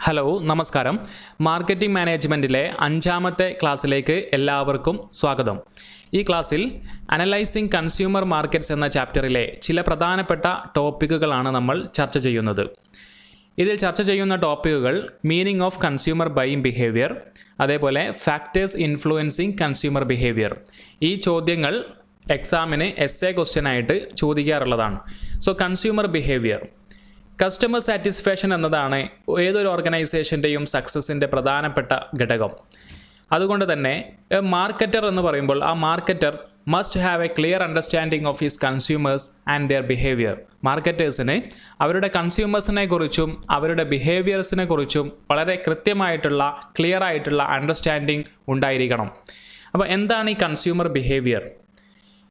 Hello നമസ്കാരം. Marketing മാനേജ്മെൻറ്റിലെ 5ാമത്തെ ക്ലാസ്സിലേക്ക് എല്ലാവർക്കും സ്വാഗതം. ഈ ക്ലാസ്സിൽ അനലൈസിംഗ് കൺസ്യൂമർ മാർക്കറ്റ്സ് എന്ന ചാപ്റ്ററിലെ ചില പ്രധാനപ്പെട്ട ടോപ്പിക്കുകളാണ് നമ്മൾ ചർച്ച ചെയ്യുന്നത്. ഇതിൽ ചർച്ച ചെയ്യുന്ന ടോപ്പിക്കുകൾ meaning of consumer buying behaviour, അതേപോലെ ഫാക്ടേഴ്സ് ഇൻഫ്ലുവൻസിങ് കൺസ്യൂമർ ബിഹേവിയർ. ഈ ചോദ്യങ്ങൾ എക്സാമിന് എസ്സേ ക്വസ്റ്റ്യൻ ആയിട്ട് ചോദിക്കാറുള്ളതാണ്. So consumer behaviour, customer satisfaction എന്നതാണ് ഏതൊരു ഓർഗനൈസേഷൻ്റെയും സക്സസിൻ്റെ പ്രധാനപ്പെട്ട ഘടകം. അതുകൊണ്ട് തന്നെ മാർക്കറ്റർ എന്ന് പറയുമ്പോൾ ആ marketer must have a clear understanding of his consumers and their behaviour. മാർക്കറ്റേഴ്സിന് അവരുടെ കൺസ്യൂമേഴ്സിനെ കുറിച്ചും അവരുടെ ബിഹേവിയേഴ്സിനെ കുറിച്ചും വളരെ കൃത്യമായിട്ടുള്ള ക്ലിയർ ആയിട്ടുള്ള അണ്ടർസ്റ്റാൻഡിങ് ഉണ്ടായിരിക്കണം. അപ്പോൾ എന്താണ് ഈ കൺസ്യൂമർ ബിഹേവിയർ?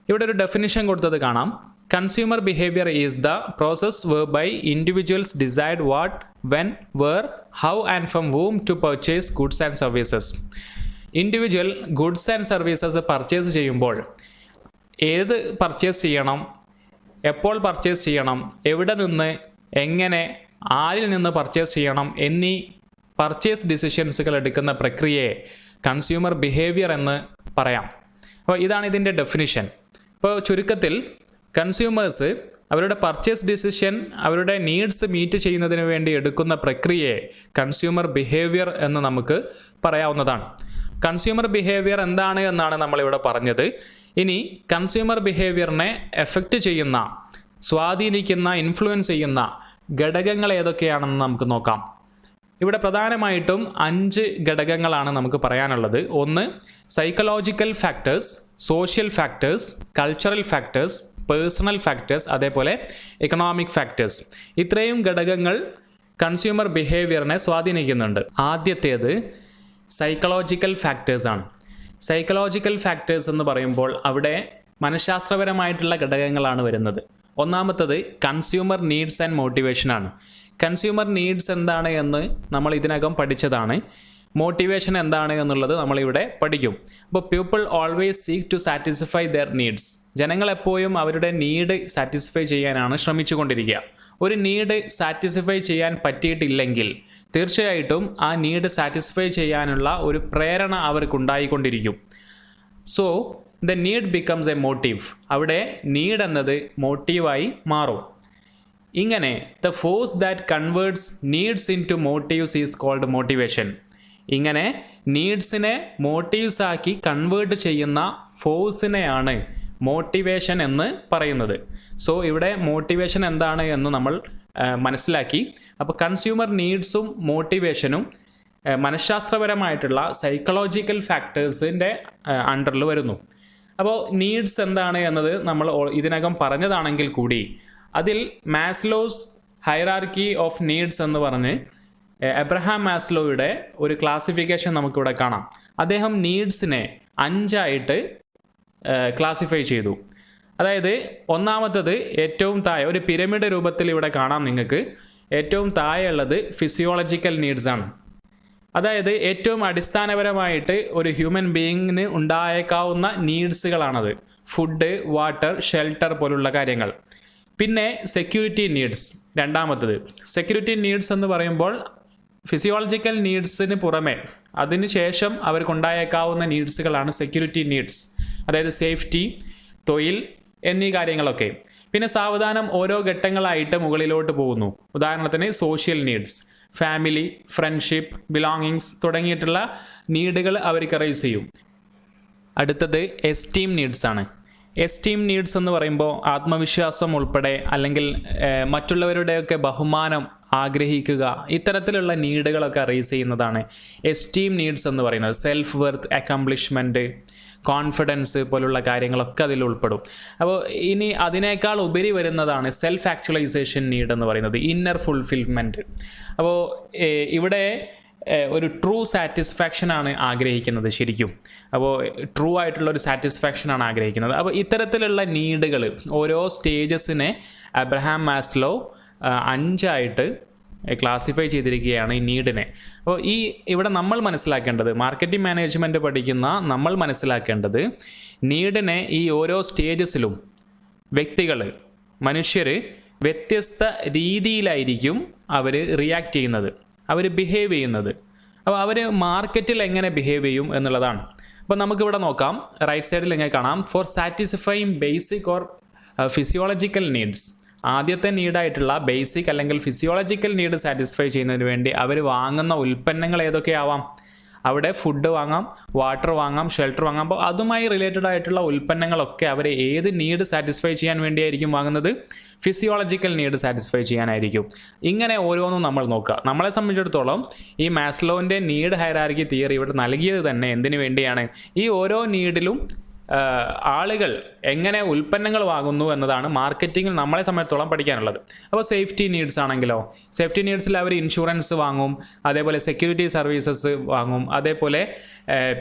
ഇവിടെ ഒരു ഡെഫിനിഷൻ കൊടുത്തത് കാണാം. Consumer behavior is the process whereby individuals decide what, when, where, how and from whom to purchase goods and services. Individual goods and services purchase ചെയ്യുമ്പോൾ ഏത് പർച്ചേസ് ചെയ്യണം, എപ്പോൾ പർച്ചേസ് ചെയ്യണം, എവിടെ നിന്ന്, എങ്ങനെ, ആരിൽ നിന്ന് പർച്ചേസ് ചെയ്യണം എന്നീ പർച്ചേസ് ഡിസിഷൻസുകൾ എടുക്കുന്ന പ്രക്രിയയെ കൺസ്യൂമർ ബിഹേവിയർ എന്ന് പറയാം. അപ്പോൾ ഇതാണ് ഇതിൻ്റെ ഡെഫിനിഷൻ. ഇപ്പോൾ ചുരുക്കത്തിൽ കൺസ്യൂമേഴ്സ് അവരുടെ പർച്ചേസ് ഡിസിഷൻ അവരുടെ നീഡ്സ് മീറ്റ് ചെയ്യുന്നതിന് വേണ്ടി എടുക്കുന്ന പ്രക്രിയയെ കൺസ്യൂമർ ബിഹേവിയർ എന്ന് നമുക്ക് പറയാവുന്നതാണ്. കൺസ്യൂമർ ബിഹേവിയർ എന്താണ് എന്നാണ് നമ്മളിവിടെ പറഞ്ഞത്. ഇനി കൺസ്യൂമർ ബിഹേവിയറിനെ എഫക്റ്റ് ചെയ്യുന്ന, സ്വാധീനിക്കുന്ന, ഇൻഫ്ലുവൻസ് ചെയ്യുന്ന ഘടകങ്ങൾ ഏതൊക്കെയാണെന്ന് നമുക്ക് നോക്കാം. ഇവിടെ പ്രധാനമായിട്ടും 5 ഘടകങ്ങളാണ് നമുക്ക് പറയാനുള്ളത്. ഒന്ന് psychological factors, social factors, cultural factors, personal factors, അതേപോലെ എക്കണോമിക് ഫാക്ടേഴ്സ്. ഇത്രയും ഘടകങ്ങൾ കൺസ്യൂമർ ബിഹേവിയറിനെ സ്വാധീനിക്കുന്നുണ്ട്. ആദ്യത്തേത് സൈക്കോളജിക്കൽ ഫാക്ടേഴ്സ് ആണ്. സൈക്കോളജിക്കൽ ഫാക്ടേഴ്സ് എന്ന് പറയുമ്പോൾ അവിടെ മനഃശാസ്ത്രപരമായിട്ടുള്ള ഘടകങ്ങളാണ് വരുന്നത്. ഒന്നാമത്തത് കൺസ്യൂമർ നീഡ്സ് ആൻഡ് മോട്ടിവേഷനാണ്. കൺസ്യൂമർ നീഡ്സ് എന്താണ് എന്ന് നമ്മൾ ഇതിനകം പഠിച്ചതാണ്. മോട്ടിവേഷൻ എന്താണ് എന്നുള്ളത് നമ്മളിവിടെ പഠിക്കും. അപ്പോൾ people always seek to satisfy their needs. ജനങ്ങൾ എപ്പോഴും അവരുടെ നീഡ് സാറ്റിസ്ഫൈ ചെയ്യാനാണ് ശ്രമിച്ചുകൊണ്ടിരിക്കുക. ഒരു നീഡ് സാറ്റിസ്ഫൈ ചെയ്യാൻ പറ്റിയിട്ടില്ലെങ്കിൽ തീർച്ചയായിട്ടും ആ നീഡ് സാറ്റിസ്ഫൈ ചെയ്യാനുള്ള ഒരു പ്രേരണ അവർക്കുണ്ടായിക്കൊണ്ടിരിക്കും. So the need becomes a motive. അവിടെ നീഡ് എന്നത് മോട്ടീവായി മാറും. ഇങ്ങനെ the force that converts needs into motives is called motivation. ഇങ്ങനെ നീഡ്സിനെ മോട്ടീവ്സ് ആക്കി കൺവേർട്ട് ചെയ്യുന്ന ഫോഴ്സിനെയാണ് മോട്ടിവേഷൻ എന്ന് പറയുന്നത്. സോ ഇവിടെ മോട്ടിവേഷൻ എന്താണ് എന്ന് നമ്മൾ മനസ്സിലാക്കി. അപ്പോൾ കൺസ്യൂമർ നീഡ്സും മോട്ടിവേഷനും മനഃശാസ്ത്രപരമായിട്ടുള്ള സൈക്കോളജിക്കൽ ഫാക്ടേഴ്സിൻ്റെ അണ്ടറിൽ വരുന്നു. അപ്പോൾ നീഡ്സ് എന്താണ് എന്നത് നമ്മൾ ഇതിനകം പറഞ്ഞതാണെങ്കിൽ കൂടി അതിൽ മാസ്ലോസ് ഹൈറാർക്കി ഓഫ് നീഡ്സ് എന്ന് പറഞ്ഞ് എബ്രഹാം മാസ്ലോയുടെ ഒരു ക്ലാസിഫിക്കേഷൻ നമുക്കിവിടെ കാണാം. അദ്ദേഹം നീഡ്സിനെ 5ആയിട്ട് ക്ലാസിഫൈ ചെയ്തു. അതായത് ഒന്നാമത്തത് ഏറ്റവും താഴെ ഒരു പിരമിഡ് രൂപത്തിൽ ഇവിടെ കാണാം നിങ്ങൾക്ക്. ഏറ്റവും താഴെയുള്ളത് ഫിസിയോളജിക്കൽ നീഡ്സ് ആണ്. അതായത് ഏറ്റവും അടിസ്ഥാനപരമായിട്ട് ഒരു ഹ്യൂമൻ ബീയിങ്ങിന് ഉണ്ടായേക്കാവുന്ന നീഡ്സുകളാണത്. ഫുഡ്, വാട്ടർ, ഷെൽട്ടർ പോലുള്ള കാര്യങ്ങൾ. പിന്നെ സെക്യൂരിറ്റി നീഡ്സ് രണ്ടാമത്തത്. സെക്യൂരിറ്റി നീഡ്സ് എന്ന് പറയുമ്പോൾ ഫിസിയോളജിക്കൽ നീഡ്സിന് പുറമെ അതിന് ശേഷം അവർക്കുണ്ടായേക്കാവുന്ന നീഡ്സുകളാണ് സെക്യൂരിറ്റി നീഡ്സ്. അതായത് സേഫ്റ്റി, തൊഴിൽ എന്നീ കാര്യങ്ങളൊക്കെ. പിന്നെ സാവധാനം ഓരോ ഘട്ടങ്ങളായിട്ട് മുകളിലോട്ട് പോകുന്നു. ഉദാഹരണത്തിന് social needs, family, friendship, belongings തുടങ്ങിയിട്ടുള്ള നീഡുകൾ അവർക്ക് റൈസ് ചെയ്യും. അടുത്തത് എസ്റ്റീം നീഡ്സ് ആണ്. എസ്റ്റീം നീഡ്സ് എന്ന് പറയുമ്പോൾ ആത്മവിശ്വാസം ഉൾപ്പെടെ അല്ലെങ്കിൽ മറ്റുള്ളവരുടെയൊക്കെ ബഹുമാനം ആഗ്രഹിക്കുക, ഇത്തരത്തിലുള്ള നീഡുകളൊക്കെ റേസ് ചെയ്യുന്നതാണ് എസ്റ്റീം നീഡ്സ് എന്ന് പറയുന്നത്. സെൽഫ് വെർത്ത്, അക്കംപ്ലിഷ്മെൻറ്റ്, കോൺഫിഡൻസ് പോലുള്ള കാര്യങ്ങളൊക്കെ അതിൽ ഉൾപ്പെടും. അപ്പോൾ ഇനി അതിനേക്കാൾ ഉപരി വരുന്നതാണ് സെൽഫ് ആക്ച്വലൈസേഷൻ നീഡ് എന്ന് പറയുന്നത്, ഇന്നർ ഫുൾഫിൽമെൻറ്റ്. അപ്പോൾ ഇവിടെ ഒരു ട്രൂ സാറ്റിസ്ഫാക്ഷനാണ് ആഗ്രഹിക്കുന്നത് ശരിക്കും. അപ്പോൾ ട്രൂ ആയിട്ടുള്ള ഒരു സാറ്റിസ്ഫാക്ഷനാണ് ആഗ്രഹിക്കുന്നത്. അപ്പോൾ ഇത്തരത്തിലുള്ള നീഡുകൾ ഓരോ സ്റ്റേജസിനെ അബ്രഹാം മാസ്ലോ 5ആയിട്ട് ക്ലാസിഫൈ ചെയ്തിരിക്കുകയാണ് ഈ നീഡിനെ. അപ്പോൾ ഇവിടെ നമ്മൾ മനസ്സിലാക്കേണ്ടത്, മാർക്കറ്റിംഗ് മാനേജ്മെൻറ്റ് പഠിക്കുന്ന നമ്മൾ മനസ്സിലാക്കേണ്ടത്, നീഡിനെ ഈ ഓരോ സ്റ്റേജസിലും വ്യക്തികൾ, മനുഷ്യർ വ്യത്യസ്ത രീതിയിലായിരിക്കും അവർ റിയാക്ട് ചെയ്യുന്നത്. അവർ ബിഹേവ് ചെയ്യുന്നത്. അപ്പോൾ അവർ മാർക്കറ്റിൽ എങ്ങനെ ബിഹേവ് ചെയ്യും എന്നുള്ളതാണ്. അപ്പോൾ നമുക്കിവിടെ നോക്കാം, റൈറ്റ് സൈഡിൽ ഇങ്ങനെ കാണാം, for satisfying basic or physiological needs. ആദ്യത്തെ നീഡായിട്ടുള്ള ബേസിക് അല്ലെങ്കിൽ ഫിസിയോളജിക്കൽ നീഡ് സാറ്റിസ്ഫൈ ചെയ്യുന്നതിന് വേണ്ടി അവർ വാങ്ങുന്ന ഉൽപ്പന്നങ്ങൾ ഏതൊക്കെയാവാം? അവിടെ ഫുഡ് വാങ്ങാം, വാട്ടർ വാങ്ങാം, ഷെൽട്ടർ വാങ്ങാം. അപ്പോൾ അതുമായി റിലേറ്റഡ് ആയിട്ടുള്ള ഉൽപ്പന്നങ്ങളൊക്കെ അവർ ഏത് നീഡ് സാറ്റിസ്ഫൈ ചെയ്യാൻ വേണ്ടിയായിരിക്കും വാങ്ങുന്നത്? ഫിസിയോളജിക്കൽ നീഡ് സാറ്റിസ്ഫൈ ചെയ്യാനായിരിക്കും. ഇങ്ങനെ ഓരോന്നും നമ്മൾ നോക്കുക. നമ്മളെ സംബന്ധിച്ചിടത്തോളം ഈ മാസ്ലോവിൻ്റെ നീഡ് ഹൈറാർക്കി തിയറി ഇവിടെ നൽകിയത് തന്നെ എന്തിനു വേണ്ടിയാണ്? ഈ ഓരോ നീഡിലും ആളുകൾ എങ്ങനെ ഉൽപ്പന്നങ്ങൾ വാങ്ങുന്നു എന്നതാണ് മാർക്കറ്റിങ്ങിൽ നമ്മളെ സംബന്ധിച്ചിടത്തോളം പഠിക്കാനുള്ളത്. അപ്പോൾ സേഫ്റ്റി നീഡ്സ് ആണെങ്കിലോ, സേഫ്റ്റി നീഡ്സിൽ അവർ ഇൻഷുറൻസ് വാങ്ങും, അതേപോലെ സെക്യൂരിറ്റി സർവീസസ് വാങ്ങും, അതേപോലെ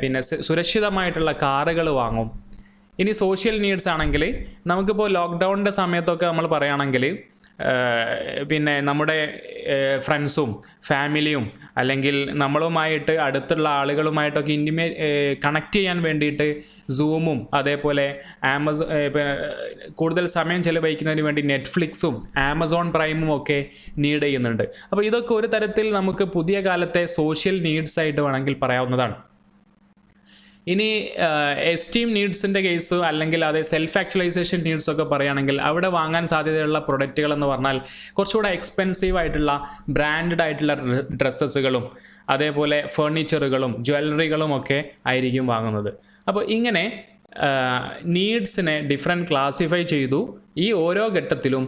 പിന്നെ സുരക്ഷിതമായിട്ടുള്ള കാറുകൾ വാങ്ങും. ഇനി സോഷ്യൽ നീഡ്സ് ആണെങ്കിൽ നമുക്കിപ്പോൾ ലോക്ക്ഡൗണിൻ്റെ സമയത്തൊക്കെ നമ്മൾ പറയുകയാണെങ്കിൽ പിന്നെ നമ്മുടെ ഫ്രണ്ട്സും ഫാമിലിയും അല്ലെങ്കിൽ നമ്മളുമായിട്ട് അടുത്തുള്ള ആളുകളുമായിട്ടൊക്കെ കണക്ട് ചെയ്യാൻ വേണ്ടിയിട്ട് സൂമും അതേപോലെ കൂടുതൽ സമയം ചെലവഴിക്കുന്നതിന് വേണ്ടി നെറ്റ്ഫ്ലിക്സും ആമസോൺ പ്രൈമും ഒക്കെ നീഡ് ചെയ്യുന്നുണ്ട്. അപ്പോൾ ഇതൊക്കെ ഒരു തരത്തിൽ നമുക്ക് പുതിയ കാലത്തെ സോഷ്യൽ നീഡ്സ് ആയിട്ട് വേണമെങ്കിൽ പറയാവുന്നതാണ്. ഇനി എസ്റ്റീം നീഡ്സിൻ്റെ കേസ് അല്ലെങ്കിൽ അത് സെൽഫ് ആക്ച്വലൈസേഷൻ നീഡ്സ് ഒക്കെ പറയുകയാണെങ്കിൽ അവിടെ വാങ്ങാൻ സാധ്യതയുള്ള പ്രൊഡക്റ്റുകൾ എന്ന് പറഞ്ഞാൽ കുറച്ചുകൂടെ എക്സ്പെൻസീവ് ആയിട്ടുള്ള ബ്രാൻഡഡ് ആയിട്ടുള്ള ഡ്രസ്സസുകളും അതേപോലെ ഫർണിച്ചറുകളും ജ്വല്ലറികളും ഒക്കെ ആയിരിക്കും വാങ്ങുന്നത്. അപ്പോൾ ഇങ്ങനെ നീഡ്സിനെ ഡിഫറെൻറ്റ് ക്ലാസിഫൈ ചെയ്തു. ഈ ഓരോ ഘട്ടത്തിലും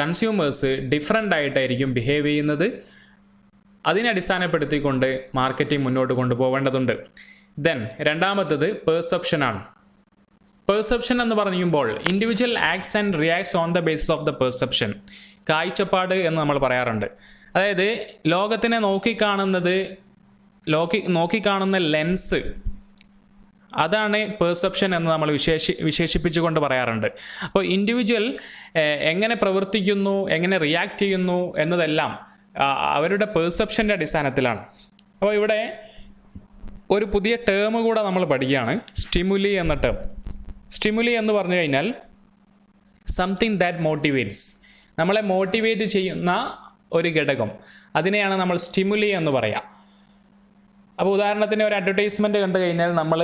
കൺസ്യൂമേഴ്സ് ഡിഫറെൻ്റ് ആയിട്ടായിരിക്കും ബിഹേവ് ചെയ്യുന്നത്. അതിനെ അടിസ്ഥാനപ്പെടുത്തിക്കൊണ്ട് മാർക്കറ്റിംഗ് മുന്നോട്ട് കൊണ്ടുപോകേണ്ടതുണ്ട്. ദെൻ രണ്ടാമത്തത് പെർസെപ്ഷനാണ്. പെർസെപ്ഷൻ എന്ന് പറയുമ്പോൾ individual acts and reacts on the basis of the perception. കാഴ്ചപ്പാട് എന്ന് നമ്മൾ പറയാറുണ്ട്. അതായത് ലോകത്തിനെ നോക്കിക്കാണുന്ന ലെൻസ്, അതാണ് പെർസെപ്ഷൻ എന്ന് നമ്മൾ വിശേഷിപ്പിച്ചുകൊണ്ട് പറയാറുണ്ട്. അപ്പോൾ ഇൻഡിവിജ്വൽ എങ്ങനെ പ്രവർത്തിക്കുന്നു, എങ്ങനെ റിയാക്ട് ചെയ്യുന്നു എന്നതെല്ലാം അവരുടെ പെർസെപ്ഷൻ്റെ അടിസ്ഥാനത്തിലാണ്. അപ്പോൾ ഇവിടെ ഒരു പുതിയ ടേം കൂടെ നമ്മൾ പഠിക്കുകയാണ്, സ്റ്റിമുലി എന്ന ടേം. സ്റ്റിമുലി എന്ന് പറഞ്ഞു കഴിഞ്ഞാൽ സംതിങ് ദാറ്റ് മോട്ടിവേറ്റ്സ്, നമ്മളെ മോട്ടിവേറ്റ് ചെയ്യുന്ന ഒരു ഘടകം, അതിനെയാണ് നമ്മൾ സ്റ്റിമുലി എന്ന് പറയാം. അപ്പോൾ ഉദാഹരണത്തിന് ഒരു അഡ്വർടൈസ്മെൻറ്റ് കണ്ടു കഴിഞ്ഞാൽ നമ്മൾ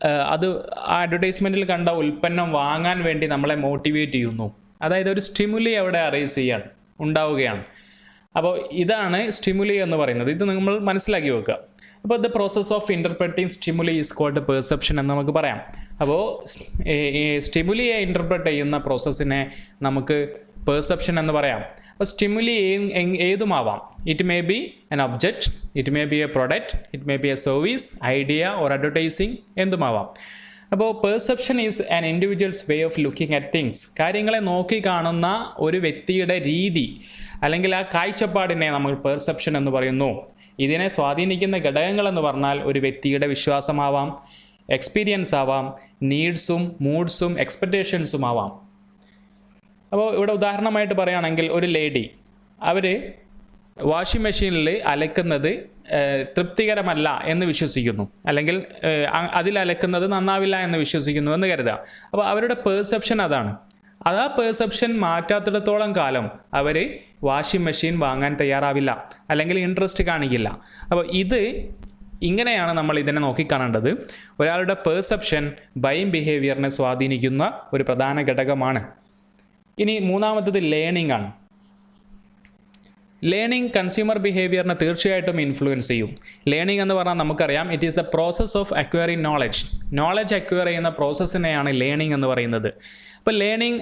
ആ അഡ്വർടൈസ്മെൻറ്റിൽ കണ്ട ഉൽപ്പന്നം വാങ്ങാൻ വേണ്ടി നമ്മളെ മോട്ടിവേറ്റ് ചെയ്യുന്നു. അതായത് ഒരു സ്റ്റിമുലി അവിടെ അറൈസ് ഉണ്ടാവുകയാണ്. അപ്പോൾ ഇതാണ് സ്റ്റിമുലി എന്ന് പറയുന്നത്. ഇത് നമ്മൾ മനസ്സിലാക്കി വെക്കുക. അപ്പോൾ the process of interpreting stimuli is called perception എന്ന് നമുക്ക് പറയാം. അപ്പോൾ ഈ സ്റ്റിമുലിയെ ഇൻ്റർപ്രറ്റ് ചെയ്യുന്ന പ്രോസസ്സിനെ നമുക്ക് പെർസെപ്ഷൻ എന്ന് പറയാം. അപ്പോൾ സ്റ്റിമുലി ഏതുമാവാം. It may be an object, it may be a product, it may be a service, idea or advertising, എന്തുമാവാം. അപ്പോൾ perception is an individual's way of looking at things. കാര്യങ്ങളെ നോക്കി കാണുന്ന ഒരു വ്യക്തിയുടെ രീതി അല്ലെങ്കിൽ ആ കാഴ്ചപ്പാടിനെ നമ്മൾ പെർസെപ്ഷൻ എന്ന് പറയുന്നു. ഇതിനെ സ്വാധീനിക്കുന്ന ഘടകങ്ങൾ എന്ന് പറഞ്ഞാൽ ഒരു വ്യക്തിയുടെ വിശ്വാസമാവാം, എക്സ്പീരിയൻസ് ആവാം, നീഡ്സും മൂഡ്സും എക്സ്പെക്റ്റേഷൻസും ആവാം. അപ്പോൾ ഇവിടെ ഉദാഹരണമായിട്ട് പറയുകയാണെങ്കിൽ ഒരു ലേഡി, അവർ വാഷിംഗ് മെഷീനിൽ അലക്കുന്നത് തൃപ്തികരമല്ല എന്ന് വിശ്വസിക്കുന്നു, അല്ലെങ്കിൽ അതിൽ അലക്കുന്നത് നന്നാവില്ല എന്ന് വിശ്വസിക്കുന്നു എന്ന് കരുതുക. അപ്പോൾ അവരുടെ പെർസെപ്ഷൻ അതാണ്. ആ പെർസെപ്ഷൻ മാറ്റാത്തിടത്തോളം കാലം അവർ വാഷിംഗ് മെഷീൻ വാങ്ങാൻ തയ്യാറാവില്ല, അല്ലെങ്കിൽ ഇൻട്രസ്റ്റ് കാണിക്കില്ല. അപ്പോൾ ഇങ്ങനെയാണ് നമ്മൾ ഇതിനെ നോക്കിക്കാണേണ്ടത്. ഒരാളുടെ പെർസെപ്ഷൻ ബൈയിങ് ബിഹേവിയറിനെ സ്വാധീനിക്കുന്ന ഒരു പ്രധാന ഘടകമാണ്. ഇനി മൂന്നാമത്തത് ലേണിംഗ് ആണ്. ലേണിംഗ് കൺസ്യൂമർ ബിഹേവിയറിനെ തീർച്ചയായിട്ടും ഇൻഫ്ലുവൻസ് ചെയ്യും. ലേണിംഗ് എന്ന് പറഞ്ഞാൽ നമുക്കറിയാം, it is the process of acquiring knowledge acquire ചെയ്യുന്ന പ്രോസസ്സിനെയാണ് ലേണിംഗ് എന്ന് പറയുന്നത്. അപ്പോൾ ലേണിംഗ്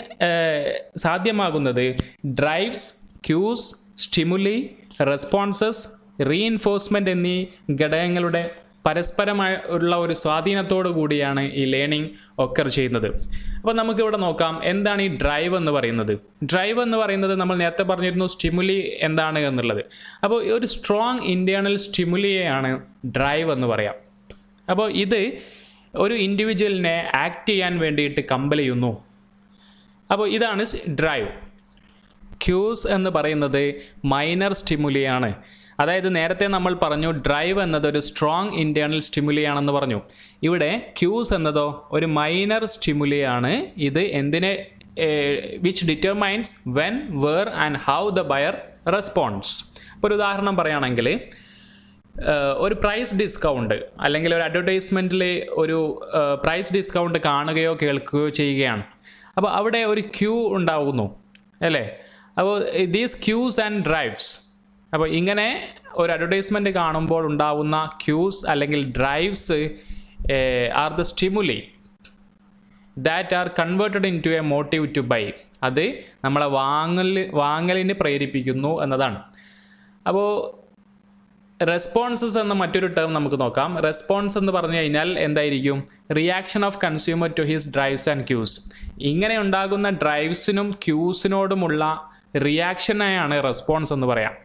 സാധ്യമാകുന്നത് drives, cues, stimuli, responses, reinforcement എന്നീ ഘടകങ്ങളുടെ പരസ്പരമായുള്ള ഒരു സ്വാധീനത്തോടു കൂടിയാണ് ഈ ലേണിംഗ് ഒക്കർ ചെയ്യുന്നത്. അപ്പോൾ നമുക്കിവിടെ നോക്കാം, എന്താണ് ഈ ഡ്രൈവ് എന്ന് പറയുന്നത്. ഡ്രൈവ് എന്ന് പറയുന്നത് നമ്മൾ നേരത്തെ പറഞ്ഞിരുന്നു സ്റ്റിമുലി എന്താണ് എന്നുള്ളത്. അപ്പോൾ ഒരു സ്ട്രോങ് ഇൻറ്റേർണൽ സ്റ്റിമുലിയെയാണ് ഡ്രൈവ് എന്ന് പറയാം. അപ്പോൾ ഇത് ഒരു ഇൻഡിവിജ്വലിനെ ആക്ട് ചെയ്യാൻ വേണ്ടിയിട്ട് കമ്പൽ ചെയ്യുന്നു. അപ്പോൾ ഇതാണ് ഡ്രൈവ്. ക്യൂസ് എന്ന് പറയുന്നത് മൈനർ സ്റ്റിമുലിയാണ്. അതായത് നേരത്തെ നമ്മൾ പറഞ്ഞു ഡ്രൈവ് എന്നതൊരു സ്ട്രോങ് ഇൻറ്റേർണൽ സ്റ്റിമുലിയാണെന്ന് പറഞ്ഞു. ഇവിടെ ക്യൂസ് എന്നതോ ഒരു മൈനർ സ്റ്റിമുലിയാണ്. ഇത് എന്തിനെ which determines when, where and how the buyer response. ഇപ്പോൾ ഒരു ഉദാഹരണം പറയുകയാണെങ്കിൽ ഒരു പ്രൈസ് ഡിസ്കൗണ്ട് അല്ലെങ്കിൽ ഒരു അഡ്വർടൈസ്മെൻറ്റിൽ ഒരു പ്രൈസ് ഡിസ്കൗണ്ട് കാണുകയോ കേൾക്കുകയോ ചെയ്യുകയാണ്. അപ്പോൾ അവിടെ ഒരു ക്യൂ ഉണ്ടാകുന്നു അല്ലേ? അപ്പോൾ ദീസ് ക്യൂസ് ആൻഡ് ഡ്രൈവ്സ്, അപ്പോൾ ഇങ്ങനെ ഒരു അഡ്വർടൈസ്മെൻറ്റ് കാണുമ്പോൾ ഉണ്ടാകുന്ന ക്യൂസ് അല്ലെങ്കിൽ drives are the stimuli that are converted into a motive to buy. അത് നമ്മളെ വാങ്ങലിന് പ്രേരിപ്പിക്കുന്നു എന്നതാണ്. അപ്പോൾ റെസ്പോൺസസ് എന്ന മറ്റൊരു ടേം നമുക്ക് നോക്കാം. റെസ്പോൺസ് എന്ന് പറഞ്ഞു കഴിഞ്ഞാൽ എന്തായിരിക്കും? Reaction of consumer to his drives and cues. ഇങ്ങനെ ഉണ്ടാകുന്ന ഡ്രൈവ്സിനും ക്യൂസിനോടുമുള്ള റിയാക്ഷനെയാണ് റെസ്പോൺസ് എന്ന് പറയാം.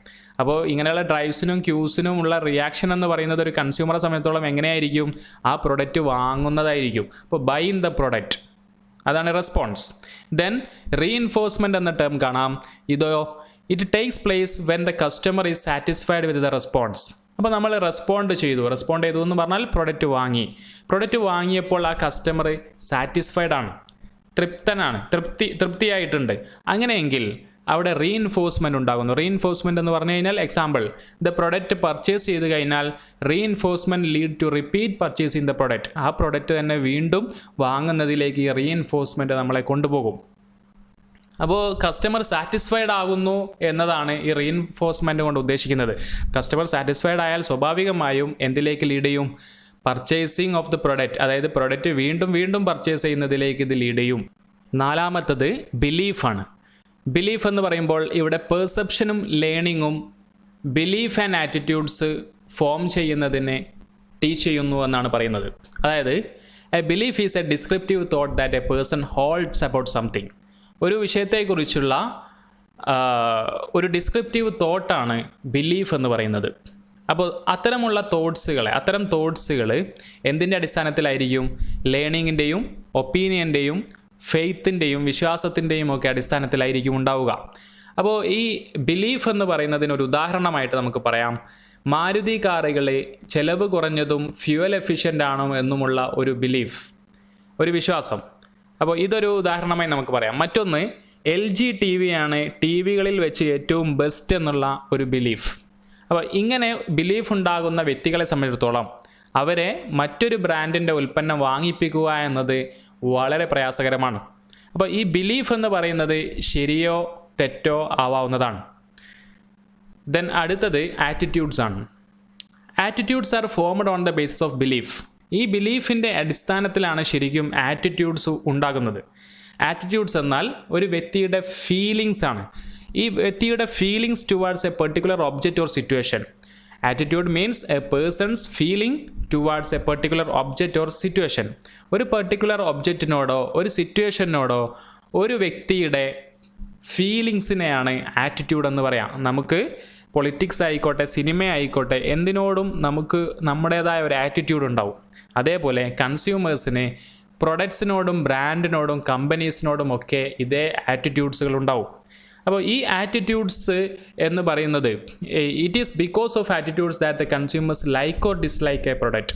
അപ്പോൾ ഇങ്ങനെയുള്ള ഡ്രൈവ്സിനും ക്യൂസിനും ഉള്ള റിയാക്ഷൻ എന്ന് പറയുന്നത് ഒരു കൺസ്യൂമറെ സംബന്ധിച്ചിടത്തോളം എങ്ങനെയായിരിക്കും? ആ പ്രൊഡക്റ്റ് വാങ്ങുന്നതായിരിക്കും. അപ്പോൾ ബൈ ഇൻ ദ പ്രൊഡക്റ്റ്, അതാണ് റെസ്പോൺസ്. ദെൻ റീഇൻഫോഴ്സ്മെൻറ്റ് എന്ന ടേം കാണാം. ഇതോ it takes place when the customer is satisfied with the response. അപ്പോൾ നമ്മൾ റെസ്പോണ്ട് ചെയ്തു എന്ന് പറഞ്ഞാൽ പ്രൊഡക്റ്റ് വാങ്ങിയപ്പോൾ ആ കസ്റ്റമർ സാറ്റിസ്ഫൈഡ് ആണ്, തൃപ്തിയായിട്ടുണ്ട്. അങ്ങനെയെങ്കിൽ അവിടെ റീഇൻഫോഴ്സ്മെൻറ്റ് ഉണ്ടാകുന്നു. റീഇൻഫോഴ്സ്മെൻറ്റ് എന്ന് പറഞ്ഞു കഴിഞ്ഞാൽ എക്സാമ്പിൾ, ദ പ്രൊഡക്റ്റ് പർച്ചേസ് ചെയ്ത് കഴിഞ്ഞാൽ reinforcement lead to repeat purchase in the product. ആ പ്രൊഡക്റ്റ് തന്നെ വീണ്ടും വാങ്ങുന്നതിലേക്ക് ഈ റീഇൻഫോഴ്സ്മെൻറ്റ് നമ്മളെ കൊണ്ടുപോകും. അപ്പോൾ കസ്റ്റമർ സാറ്റിസ്ഫൈഡ് ആകുന്നു എന്നതാണ് ഈ റീഇൻഫോഴ്സ്മെൻറ്റ് കൊണ്ട് ഉദ്ദേശിക്കുന്നത്. കസ്റ്റമർ സാറ്റിസ്ഫൈഡ് ആയാൽ സ്വാഭാവികമായും എന്തിലേക്ക് ലീഡ് ചെയ്യും? പർച്ചേസിങ് ഓഫ് ദി പ്രൊഡക്റ്റ്, അതായത് പ്രൊഡക്റ്റ് വീണ്ടും പർച്ചേസ് ചെയ്യുന്നതിലേക്ക് ഇത് ലീഡ് ചെയ്യും. നാലാമത്തത് ബിലീഫാണ്. ബിലീഫ് എന്ന് പറയുമ്പോൾ ഇവിടെ പെർസെപ്ഷനും ലേണിങ്ങും ബിലീഫ് ആൻഡ് ആറ്റിറ്റ്യൂഡ്സ് ഫോം ചെയ്യുന്നതിനെ ടീച്ച് ചെയ്യുന്നു എന്നാണ് പറയുന്നത്. അതായത് a belief is a descriptive thought that a person holds about something. ഒരു വിഷയത്തെക്കുറിച്ചുള്ള ഒരു ഡിസ്ക്രിപ്റ്റീവ് തോട്ടാണ് ബിലീഫ് എന്ന് പറയുന്നത്. അപ്പോൾ അത്തരം തോട്ട്സുകൾ എന്തിൻ്റെ അടിസ്ഥാനത്തിലായിരിക്കും? ലേണിങ്ങിൻ്റെയും ഒപ്പീനിയൻ്റെയും ഫെയ്ത്തിൻ്റെയും വിശ്വാസത്തിൻ്റെയും ഒക്കെ അടിസ്ഥാനത്തിലായിരിക്കും ഉണ്ടാവുക. അപ്പോൾ ഈ ബിലീഫ് എന്ന് പറയുന്നതിനൊരു ഉദാഹരണമായിട്ട് നമുക്ക് പറയാം, മാരുതി കാറുകളെ ചെലവ് കുറഞ്ഞതും ഫ്യൂവൽ എഫിഷ്യൻ്റ് ആണോ എന്നുമുള്ള ഒരു ബിലീഫ്, ഒരു വിശ്വാസം. അപ്പോൾ ഇതൊരു ഉദാഹരണമായി നമുക്ക് പറയാം. മറ്റൊന്ന് LG TV ആണ് TV-കളിൽ വെച്ച് ഏറ്റവും ബെസ്റ്റ് എന്നുള്ള ഒരു ബിലീഫ്. അപ്പോൾ ഇങ്ങനെ ബിലീഫ് ഉണ്ടാകുന്ന വ്യക്തികളെ സംബന്ധിച്ചിടത്തോളം അവരെ മറ്റൊരു ബ്രാൻഡിൻ്റെ ഉൽപ്പന്നം വാങ്ങിപ്പിക്കുക എന്നത് വളരെ പ്രയാസകരമാണ്. അപ്പോൾ ഈ ബിലീഫ് എന്ന് പറയുന്നത് ശരിയോ തെറ്റോ ആവാവുന്നതാണ്. ദെൻ അടുത്തത് ആറ്റിറ്റ്യൂഡ്സ് ആണ്. Attitudes are formed on the basis of belief. ഈ ബിലീഫിൻ്റെ അടിസ്ഥാനത്തിലാണ് ശരിക്കും ആറ്റിറ്റ്യൂഡ്സ് ഉണ്ടാകുന്നത്. ആറ്റിറ്റ്യൂഡ്സ് എന്നാൽ ഒരു വ്യക്തിയുടെ ഫീലിങ്സ് ആണ്. ഈ വ്യക്തിയുടെ feelings towards A particular object or situation. Attitude means a person's feeling towards A particular object or situation. ഒരു പെർട്ടിക്കുലർ ഒബ്ജക്റ്റിനോടോ ഒരു സിറ്റുവേഷനോടോ ഒരു വ്യക്തിയുടെ ഫീലിങ്സിനെയാണ് ആറ്റിറ്റ്യൂഡ് എന്ന് പറയാം. നമുക്ക് പൊളിറ്റിക്സ് ആയിക്കോട്ടെ, സിനിമ ആയിക്കോട്ടെ, എന്തിനോടും നമുക്ക് നമ്മുടേതായ ഒരു ആറ്റിറ്റ്യൂഡ് ഉണ്ടാവും. അതേപോലെ കൺസ്യൂമേഴ്സിന് പ്രൊഡക്ട്സിനോടും ബ്രാൻഡിനോടും കമ്പനീസിനോടും ഒക്കെ ഇതേ ആറ്റിറ്റ്യൂഡ്സുകൾ ഉണ്ടാവും. അപ്പോൾ ഈ ആറ്റിറ്റ്യൂഡ്സ് എന്ന് പറയുന്നത് it is because of attitudes that the consumers like or dislike A product.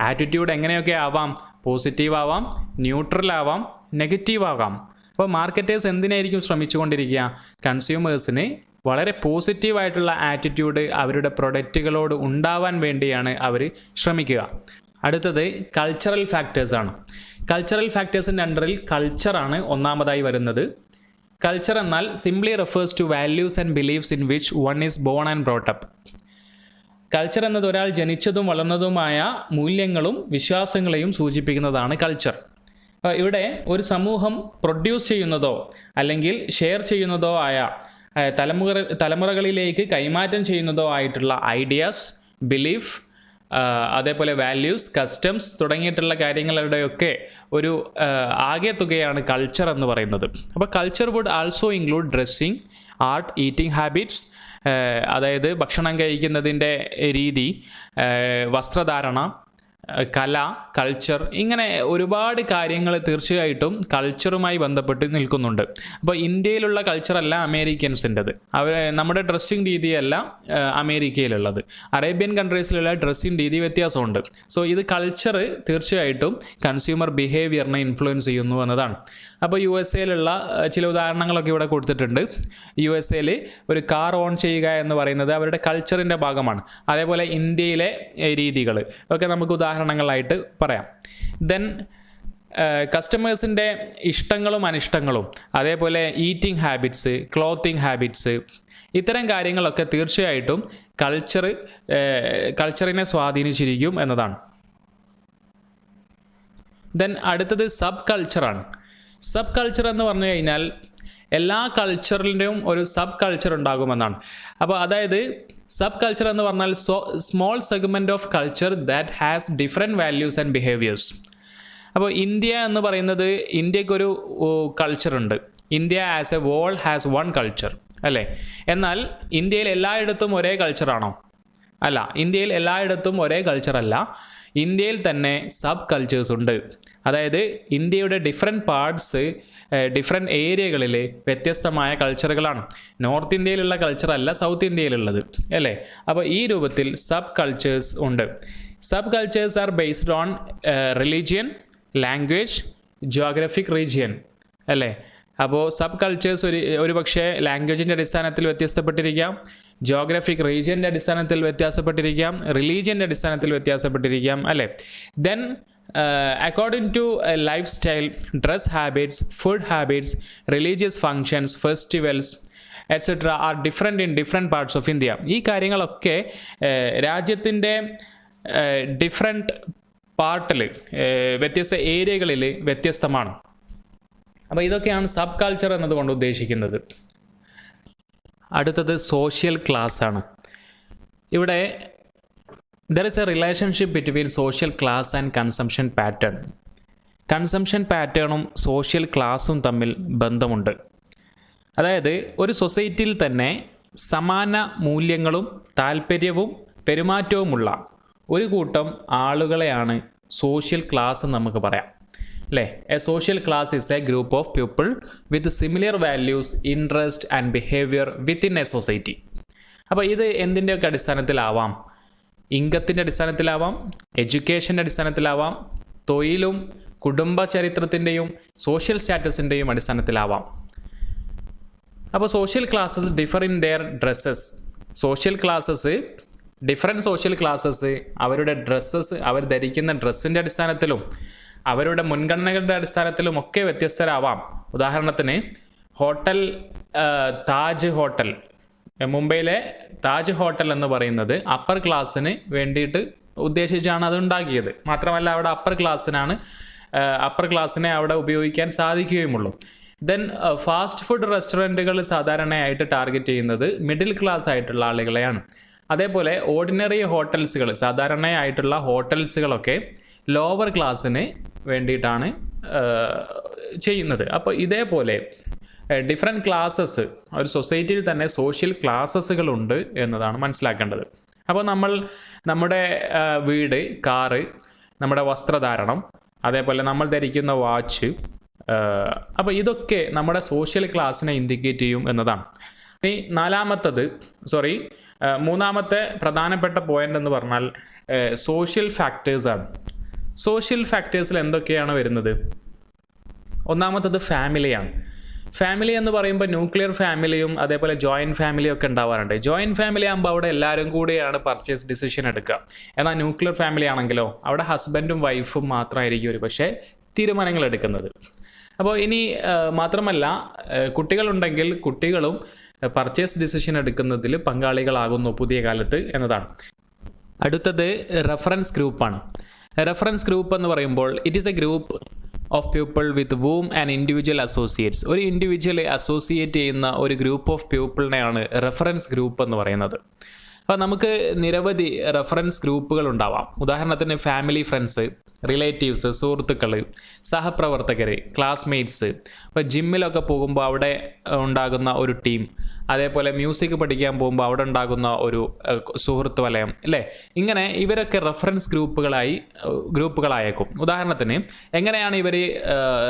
Attitude എങ്ങനെയൊക്കെ ആവാം? പോസിറ്റീവ് ആവാം, ന്യൂട്രൽ ആവാം, നെഗറ്റീവ് ആവാം. അപ്പോൾ മാർക്കറ്റേഴ്സ് എന്തിനായിരിക്കും ശ്രമിച്ചുകൊണ്ടിരിക്കുക? കൺസ്യൂമേഴ്സിന് വളരെ പോസിറ്റീവായിട്ടുള്ള ആറ്റിറ്റ്യൂഡ് അവരുടെ പ്രൊഡക്റ്റുകളോട് ഉണ്ടാവാൻ വേണ്ടിയാണ് അവർ ശ്രമിക്കുക. അടുത്തത് കൾച്ചറൽ ഫാക്ടേഴ്സാണ്. കൾച്ചറൽ ഫാക്ടേഴ്സിൻ്റെ അണ്ടറിൽ കൾച്ചറാണ് ഒന്നാമതായി വരുന്നത്. കൾച്ചർ എന്നാൽ simply refers to values and beliefs in which one is born and brought up. Culture എന്നത് ഒരാൾ ജനിച്ചതും വളർന്നതുമായ മൂല്യങ്ങളും വിശ്വാസങ്ങളെയും സൂചിപ്പിക്കുന്നതാണ് കൾച്ചർ. ഇവിടെ ഒരു സമൂഹം പ്രൊഡ്യൂസ് ചെയ്യുന്നതോ അല്ലെങ്കിൽ ഷെയർ ചെയ്യുന്നതോ ആയ തലമുറകളിലേക്ക് കൈമാറ്റം ചെയ്യുന്നതോ ആയിട്ടുള്ള ഐഡിയാസ്, ബിലീഫ്, അതേപോലെ വാല്യൂസ്, കസ്റ്റംസ് തുടങ്ങിയിട്ടുള്ള കാര്യങ്ങളുടെയൊക്കെ ഒരു ആകെ തുകയാണ് കൾച്ചർ എന്ന് പറയുന്നത്. അപ്പോൾ culture would also include dressing, art, eating habits, അതായത് ഭക്ഷണം കഴിക്കുന്നതിൻ്റെ രീതി, വസ്ത്രധാരണ, കല, കൾച്ചർ, ഇങ്ങനെ ഒരുപാട് കാര്യങ്ങൾ തീർച്ചയായിട്ടും കൾച്ചറുമായി ബന്ധപ്പെട്ട് നിൽക്കുന്നുണ്ട്. അപ്പോൾ ഇന്ത്യയിലുള്ള കൾച്ചറല്ല അമേരിക്കൻസിൻ്റെത്, നമ്മുടെ ഡ്രസ്സിങ് രീതിയല്ല അമേരിക്കയിലുള്ളത്. അറേബ്യൻ കൺട്രീസിലുള്ള ഡ്രസ്സിങ് രീതി വ്യത്യാസമുണ്ട്. സോ ഇത് കൾച്ചർ തീർച്ചയായിട്ടും കൺസ്യൂമർ ബിഹേവിയറിനെ ഇൻഫ്ലുവൻസ് ചെയ്യുന്നു എന്നതാണ്. അപ്പോൾ USA ചില ഉദാഹരണങ്ങളൊക്കെ ഇവിടെ കൊടുത്തിട്ടുണ്ട്. USA ഒരു കാർ ഓൺ ചെയ്യുക എന്ന് പറയുന്നത് അവരുടെ കൾച്ചറിൻ്റെ ഭാഗമാണ്. അതേപോലെ ഇന്ത്യയിലെ രീതികൾ ഒക്കെ നമുക്ക് ഉദാഹരണങ്ങളായിട്ട് പറയാം. ദെൻ കസ്റ്റമേഴ്സിൻ്റെ ഇഷ്ടങ്ങളും അനിഷ്ടങ്ങളും, അതേപോലെ ഈറ്റിംഗ് ഹാബിറ്റ്സ്, ക്ലോത്തിങ് ഹാബിറ്റ്സ്, ഇത്തരം കാര്യങ്ങളൊക്കെ തീർച്ചയായിട്ടും കൾച്ചറിനെ സ്വാധീനിച്ചിരിക്കും എന്നതാണ്. ദെൻ അടുത്തത് സബ് കൾച്ചറാണ്. സബ് കൾച്ചർ എന്ന് പറഞ്ഞു കഴിഞ്ഞാൽ എല്ലാ കൾച്ചറിൻ്റെയും ഒരു സബ് കൾച്ചർ ഉണ്ടാകുമെന്നാണ്. അപ്പോൾ അതായത് സബ് കൾച്ചർ എന്ന് പറഞ്ഞാൽ small segment of culture that has different values and behaviours. അപ്പോൾ ഇന്ത്യ എന്ന് പറയുന്നത്, ഇന്ത്യക്കൊരു കൾച്ചറുണ്ട്. India as a whole has one culture അല്ലേ? എന്നാൽ ഇന്ത്യയിൽ എല്ലായിടത്തും ഒരേ കൾച്ചറാണോ? അല്ല, ഇന്ത്യയിൽ എല്ലായിടത്തും ഒരേ കൾച്ചറല്ല. ഇന്ത്യയിൽ തന്നെ സബ് കൾച്ചേഴ്സ് ഉണ്ട്. അതായത് ഇന്ത്യയുടെ ഡിഫറെൻറ്റ് പാർട്സ്, ഡിഫറെൻറ്റ് ഏരിയകളിൽ വ്യത്യസ്തമായ കൾച്ചറുകളാണ്. നോർത്ത് ഇന്ത്യയിലുള്ള കൾച്ചറല്ല സൗത്ത് ഇന്ത്യയിലുള്ളത് അല്ലേ? അപ്പോൾ ഈ രൂപത്തിൽ സബ് കൾച്ചേഴ്സ് ഉണ്ട്. Sub cultures are based on religion, language, geographic region അല്ലേ? അപ്പോൾ സബ് കൾച്ചേഴ്സ് ഒരു പക്ഷേ ലാംഗ്വേജിൻ്റെ അടിസ്ഥാനത്തിൽ വ്യത്യസ്തപ്പെട്ടിരിക്കാം, ജിയോഗ്രഫിക് റീജിയൻ്റെ അടിസ്ഥാനത്തിൽ വ്യത്യാസപ്പെട്ടിരിക്കാം, റിലീജിയൻ്റെ അടിസ്ഥാനത്തിൽ വ്യത്യാസപ്പെട്ടിരിക്കാം അല്ലേ? Then according to life style, dress habits, food habits, religious functions, festivals etcetera are different in different parts of India. ഈ കാര്യങ്ങളൊക്കെ രാജ്യത്തിൻ്റെ ഡിഫറെൻറ്റ് പാർട്ടിൽ, വ്യത്യസ്ത ഏരിയകളിൽ വ്യത്യസ്തമാണ്. അപ്പോൾ ഇതൊക്കെയാണ് സബ് കൾച്ചർ എന്നതുകൊണ്ട് ഉദ്ദേശിക്കുന്നത്. അടുത്തത് സോഷ്യൽ ക്ലാസ് ആണ്. ഇവിടെ there is A relationship between social class and consumption pattern. Consumption പാറ്റേണും സോഷ്യൽ ക്ലാസും തമ്മിൽ ബന്ധമുണ്ട്. അതായത് ഒരു സൊസൈറ്റിയിൽ തന്നെ സമാന മൂല്യങ്ങളും താല്പര്യവും പെരുമാറ്റവുമുള്ള ഒരു കൂട്ടം ആളുകളെയാണ് സോഷ്യൽ ക്ലാസ് എന്ന് നമുക്ക് പറയാം അല്ലേ? A social class is A group of people with similar values, interest and behaviour within A society. അപ്പോൾ ഇത് എന്തിൻ്റെയൊക്കെ അടിസ്ഥാനത്തിലാവാം? ഇൻകത്തിൻ്റെ അടിസ്ഥാനത്തിലാവാം, എഡ്യൂക്കേഷൻ്റെ അടിസ്ഥാനത്തിലാവാം, തൊഴിലും കുടുംബ ചരിത്രത്തിൻ്റെയും സോഷ്യൽ സ്റ്റാറ്റസിൻ്റെയും അടിസ്ഥാനത്തിലാവാം. അപ്പോൾ social classes differ in there dresses. Social classes, different social classes അവരുടെ ഡ്രസ്സസ്, അവർ ധരിക്കുന്ന ഡ്രസ്സിൻ്റെ അടിസ്ഥാനത്തിലും അവരുടെ മുൻഗണനകളുടെ അടിസ്ഥാനത്തിലും ഒക്കെ വ്യത്യസ്തരാവാം. ഉദാഹരണത്തിന് താജ് ഹോട്ടൽ, മുംബൈയിലെ താജ് ഹോട്ടൽ എന്ന് പറയുന്നത് അപ്പർ ക്ലാസ്സിന് വേണ്ടിയിട്ട് ഉദ്ദേശിച്ചാണ് അത് ഉണ്ടാക്കിയത്. മാത്രമല്ല അവിടെ അപ്പർ ക്ലാസ്സിനെ അവിടെ ഉപയോഗിക്കാൻ സാധിക്കുകയുമുള്ളൂ. ദെൻ ഫാസ്റ്റ് ഫുഡ് റെസ്റ്റോറൻറ്റുകൾ സാധാരണയായിട്ട് ടാർഗറ്റ് ചെയ്യുന്നത് മിഡിൽ ക്ലാസ് ആയിട്ടുള്ള ആളുകളെയാണ്. അതേപോലെ ഓർഡിനറി ഹോട്ടൽസുകൾ, സാധാരണയായിട്ടുള്ള ഹോട്ടൽസുകളൊക്കെ ലോവർ ക്ലാസ്സിന് വേണ്ടിയിട്ടാണ് ചെയ്യുന്നത്. അപ്പോൾ ഇതേപോലെ ഡിഫറെൻറ്റ് ക്ലാസ്സസ്, ഒരു സൊസൈറ്റിയിൽ തന്നെ സോഷ്യൽ ക്ലാസ്സസുകളുണ്ട് എന്നതാണ് മനസ്സിലാക്കേണ്ടത്. അപ്പോൾ നമ്മുടെ വീട്, കാറ്, നമ്മുടെ വസ്ത്രധാരണം, അതേപോലെ നമ്മൾ ധരിക്കുന്ന വാച്ച്, അപ്പോൾ ഇതൊക്കെ നമ്മുടെ സോഷ്യൽ ക്ലാസ്സിനെ ഇൻഡിക്കേറ്റ് ചെയ്യും എന്നതാണ്. ഇനി മൂന്നാമത്തെ പ്രധാനപ്പെട്ട പോയിന്റ് എന്ന് പറഞ്ഞാൽ സോഷ്യൽ ഫാക്ടേഴ്സാണ്. സോഷ്യൽ ഫാക്ടേഴ്സിൽ എന്തൊക്കെയാണ് വരുന്നത്? ഒന്നാമത്തത് ഫാമിലിയാണ്. ഫാമിലി എന്ന് പറയുമ്പോൾ ന്യൂക്ലിയർ ഫാമിലിയും അതേപോലെ ജോയിൻറ്റ് ഫാമിലിയും ഒക്കെ ഉണ്ടാവാറുണ്ട്. ജോയിൻറ്റ് ഫാമിലി ആകുമ്പോൾ അവിടെ എല്ലാവരും കൂടിയാണ് പർച്ചേസ് ഡിസിഷൻ എടുക്കുക. എന്നാൽ ന്യൂക്ലിയർ ഫാമിലി ആണെങ്കിലോ അവിടെ ഹസ്ബൻഡും വൈഫും മാത്രമായിരിക്കും ഒരു പക്ഷേ തീരുമാനങ്ങൾ എടുക്കുന്നത്. അപ്പോൾ ഇനി മാത്രമല്ല, കുട്ടികളുണ്ടെങ്കിൽ കുട്ടികളും പർച്ചേസ് ഡിസിഷൻ എടുക്കുന്നതിൽ പങ്കാളികളാകുന്നു പുതിയ കാലത്ത് എന്നതാണ്. അടുത്തത് റെഫറൻസ് ഗ്രൂപ്പാണ്. റെഫറൻസ് ഗ്രൂപ്പ് എന്ന് പറയുമ്പോൾ it is A group of people with womb and individual associates. ഒരു ഇൻഡിവിജ്വൽ അസോസിയേറ്റ് ചെയ്യുന്ന ഒരു ഗ്രൂപ്പ് ഓഫ് പീപ്പിളിനെയാണ് റെഫറൻസ് ഗ്രൂപ്പ് എന്ന് പറയുന്നത്. അപ്പോൾ നമുക്ക് നിരവധി റെഫറൻസ് ഗ്രൂപ്പുകൾ ഉണ്ടാവാം. ഉദാഹരണത്തിന് ഫാമിലി ഫ്രണ്ട്സ്, റിലേറ്റീവ്സ്, സുഹൃത്തുക്കൾ, സഹപ്രവർത്തകർ, ക്ലാസ്മേറ്റ്സ്. ഇപ്പോൾ ജിമ്മിലൊക്കെ പോകുമ്പോൾ അവിടെ ഉണ്ടാകുന്ന ഒരു ടീം, അതേപോലെ മ്യൂസിക് പഠിക്കാൻ പോകുമ്പോൾ അവിടെ ഉണ്ടാകുന്ന ഒരു സുഹൃത്ത് വലയം അല്ലേ. ഇങ്ങനെ ഇവരൊക്കെ റെഫറൻസ് ഗ്രൂപ്പുകളായേക്കും. ഉദാഹരണത്തിന് എങ്ങനെയാണ് ഇവർ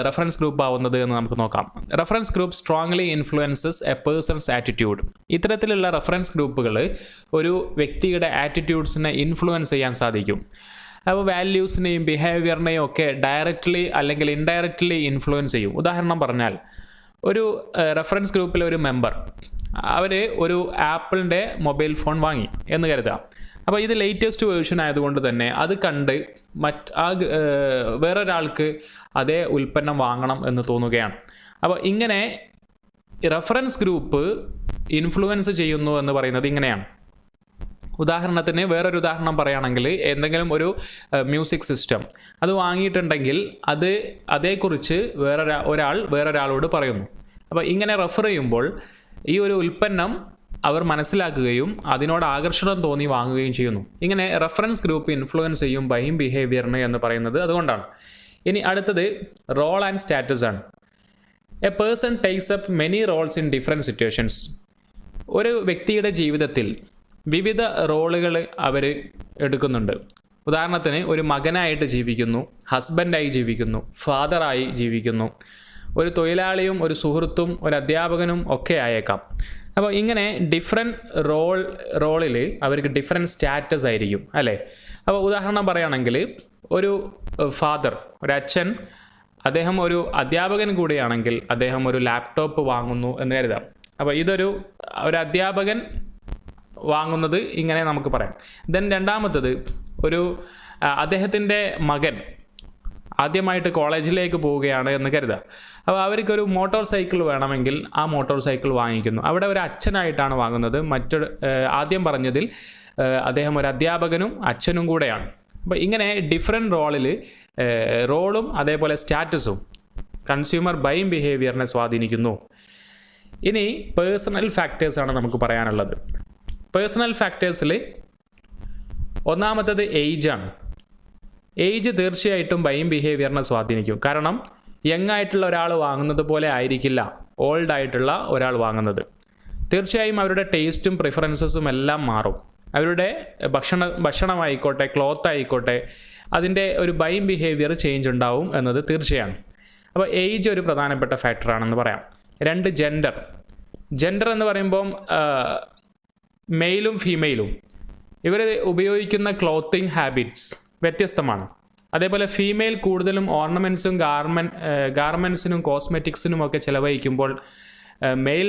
റെഫറൻസ് ഗ്രൂപ്പ് ആവുന്നത് എന്ന് നമുക്ക് നോക്കാം. Reference group strongly influences a person's attitude. ഇത്തരത്തിലുള്ള റെഫറൻസ് ഗ്രൂപ്പുകൾ ഒരു വ്യക്തിയുടെ ആറ്റിറ്റ്യൂഡ്സിനെ ഇൻഫ്ലുവൻസ് ചെയ്യാൻ സാധിക്കും. അപ്പോൾ വാല്യൂസിനെയും ബിഹേവിയറിനെയും ഒക്കെ ഡയറക്റ്റ്ലി അല്ലെങ്കിൽ ഇൻഡയറക്റ്റ്ലി ഇൻഫ്ലുവൻസ് ചെയ്യും. ഉദാഹരണം പറഞ്ഞാൽ ഒരു റെഫറൻസ് ഗ്രൂപ്പിലെ ഒരു മെമ്പർ അവർ ഒരു ആപ്പിളിൻ്റെ മൊബൈൽ ഫോൺ വാങ്ങി എന്ന് കരുതാം. അപ്പോൾ ഇത് ലേറ്റസ്റ്റ് വേർഷൻ ആയതുകൊണ്ട് തന്നെ അത് കണ്ട് വേറൊരാൾക്ക് അതേ ഉൽപ്പന്നം വാങ്ങണം എന്ന് തോന്നുകയാണ്. അപ്പോൾ ഇങ്ങനെ റെഫറൻസ് ഗ്രൂപ്പ് ഇൻഫ്ലുവൻസ് ചെയ്യുന്നു എന്ന് പറയുന്നത് ഇങ്ങനെയാണ്. ഉദാഹരണത്തിന് വേറൊരു ഉദാഹരണം പറയുകയാണെങ്കിൽ എന്തെങ്കിലും ഒരു മ്യൂസിക് സിസ്റ്റം അത് വാങ്ങിയിട്ടുണ്ടെങ്കിൽ അതേക്കുറിച്ച് വേറൊരാളോട് പറയുന്നു. അപ്പോൾ ഇങ്ങനെ റെഫർ ചെയ്യുമ്പോൾ ഈ ഒരു ഉൽപ്പന്നം അവർ മനസ്സിലാക്കുകയും അതിനോട് ആകർഷണം തോന്നി വാങ്ങുകയും ചെയ്യുന്നു. ഇങ്ങനെ റെഫറൻസ് ഗ്രൂപ്പ് ഇൻഫ്ലുവൻസ് ചെയ്യും ബൈയിങ് ബിഹേവിയറിന് എന്ന് പറയുന്നത് അതുകൊണ്ടാണ്. ഇനി അടുത്തത് റോൾ ആൻഡ് സ്റ്റാറ്റസ് ആണ്. A person takes up many Rolls in different situations. ഒരു വ്യക്തിയുടെ ജീവിതത്തിൽ വിവിധ റോളുകൾ അവർ എടുക്കുന്നുണ്ട്. ഉദാഹരണത്തിന് ഒരു മകനായിട്ട് ജീവിക്കുന്നു, ഹസ്ബൻഡായി ജീവിക്കുന്നു, ഫാദറായി ജീവിക്കുന്നു, ഒരു തൊഴിലാളിയും ഒരു സുഹൃത്തും ഒരു അധ്യാപകനും ഒക്കെ ആയേക്കാം. അപ്പോൾ ഇങ്ങനെ ഡിഫറെൻറ്റ് റോളിൽ അവർക്ക് ഡിഫറെൻറ്റ് സ്റ്റാറ്റസ് ആയിരിക്കും അല്ലേ. അപ്പോൾ ഉദാഹരണം പറയുകയാണെങ്കിൽ ഒരു ഫാദർ, ഒരു അച്ഛൻ, അദ്ദേഹം ഒരു അധ്യാപകൻ കൂടിയാണെങ്കിൽ അദ്ദേഹം ഒരു ലാപ്ടോപ്പ് വാങ്ങുന്നു എന്ന് കരുതാം. അപ്പോൾ ഒരു അധ്യാപകൻ വാങ്ങുന്നത് ഇങ്ങനെ നമുക്ക് പറയാം. ദെൻ രണ്ടാമത്തത് അദ്ദേഹത്തിൻ്റെ മകൻ ആദ്യമായിട്ട് കോളേജിലേക്ക് പോവുകയാണ് എന്ന് കരുതാം. അപ്പോൾ അവർക്കൊരു മോട്ടോർ സൈക്കിൾ വേണമെങ്കിൽ ആ മോട്ടോർ സൈക്കിൾ വാങ്ങിക്കുന്നു. അവിടെ ഒരു അച്ഛനായിട്ടാണ് വാങ്ങുന്നത്. ആദ്യം പറഞ്ഞതിൽ അദ്ദേഹം ഒരു അധ്യാപകനും അച്ഛനും കൂടെയാണ്. അപ്പോൾ ഇങ്ങനെ ഡിഫറെൻറ്റ് റോളും അതേപോലെ സ്റ്റാറ്റസും കൺസ്യൂമർ ബൈയിങ് ബിഹേവിയറിനെ സ്വാധീനിക്കുന്നു. ഇനി പേഴ്സണൽ ഫാക്ടേഴ്സാണ് നമുക്ക് പറയാനുള്ളത്. പേഴ്സണൽ ഫാക്ടേഴ്സിൽ ഒന്നാമത്തത് ഏജാണ്. ഏജ് തീർച്ചയായിട്ടും ബൈയിങ് ബിഹേവിയറിനെ സ്വാധീനിക്കും. കാരണം യങ് ആയിട്ടുള്ള ഒരാൾ വാങ്ങുന്നത് പോലെ ആയിരിക്കില്ല ഓൾഡ് ആയിട്ടുള്ള ഒരാൾ വാങ്ങുന്നത്. തീർച്ചയായും അവരുടെ ടേസ്റ്റും പ്രിഫറൻസസും എല്ലാം മാറും. അവരുടെ ഭക്ഷണമായിക്കോട്ടെ, ക്ലോത്ത് ആയിക്കോട്ടെ, അതിൻ്റെ ഒരു ബൈയിങ് ബിഹേവിയർ ചേഞ്ച് ഉണ്ടാവും എന്നത് തീർച്ചയാണ്. അപ്പോൾ ഏജ് ഒരു പ്രധാനപ്പെട്ട ഫാക്ടറാണെന്ന് പറയാം. 2, ജെൻഡർ എന്ന് പറയുമ്പം മെയിലും ഫീമെയിലും ഇവർ ഉപയോഗിക്കുന്ന ക്ലോത്തിങ് ഹാബിറ്റ്സ് വ്യത്യസ്തമാണ്. അതേപോലെ ഫീമെയിൽ കൂടുതലും ഓർണമെൻറ്റ്സും ഗാർമെൻറ്റ്സിനും കോസ്മെറ്റിക്സിനും ഒക്കെ ചിലവഴിക്കുമ്പോൾ മെയിൽ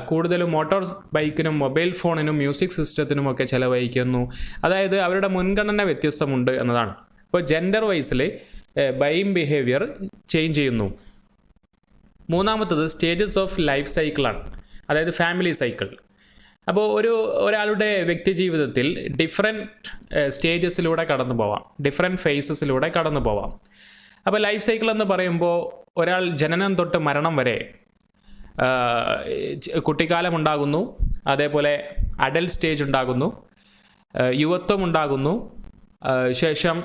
കൂടുതലും മോട്ടോർ ബൈക്കിനും മൊബൈൽ ഫോണിനും മ്യൂസിക് സിസ്റ്റത്തിനും ഒക്കെ ചിലവഴിക്കുന്നു. അതായത് അവരുടെ മുൻഗണന വ്യത്യസ്തമുണ്ട് എന്നതാണ്. അപ്പോൾ ജെൻഡർ വൈസിൽ ബൈയിങ് ബിഹേവിയർ ചേഞ്ച് ചെയ്യുന്നു. മൂന്നാമത്തത് സ്റ്റേജസ് ഓഫ് ലൈഫ് സൈക്കിളാണ്, അതായത് ഫാമിലി സൈക്കിൾ. അപ്പോൾ ഒരാളുടെ വ്യക്തി ജീവിതത്തിൽ ഡിഫറെൻറ്റ് സ്റ്റേജസിലൂടെ കടന്നു പോവാം, ഡിഫറെൻറ്റ് ഫേസസിലൂടെ കടന്നു പോവാം. അപ്പോൾ ലൈഫ് സൈക്കിൾ എന്ന് പറയുമ്പോൾ ഒരാൾ ജനനം തൊട്ട് മരണം വരെ കുട്ടിക്കാലം ഉണ്ടാകുന്നു, അതേപോലെ അഡൽട്ട് സ്റ്റേജ് ഉണ്ടാകുന്നു, യുവത്വം ഉണ്ടാകുന്നു, ശേഷം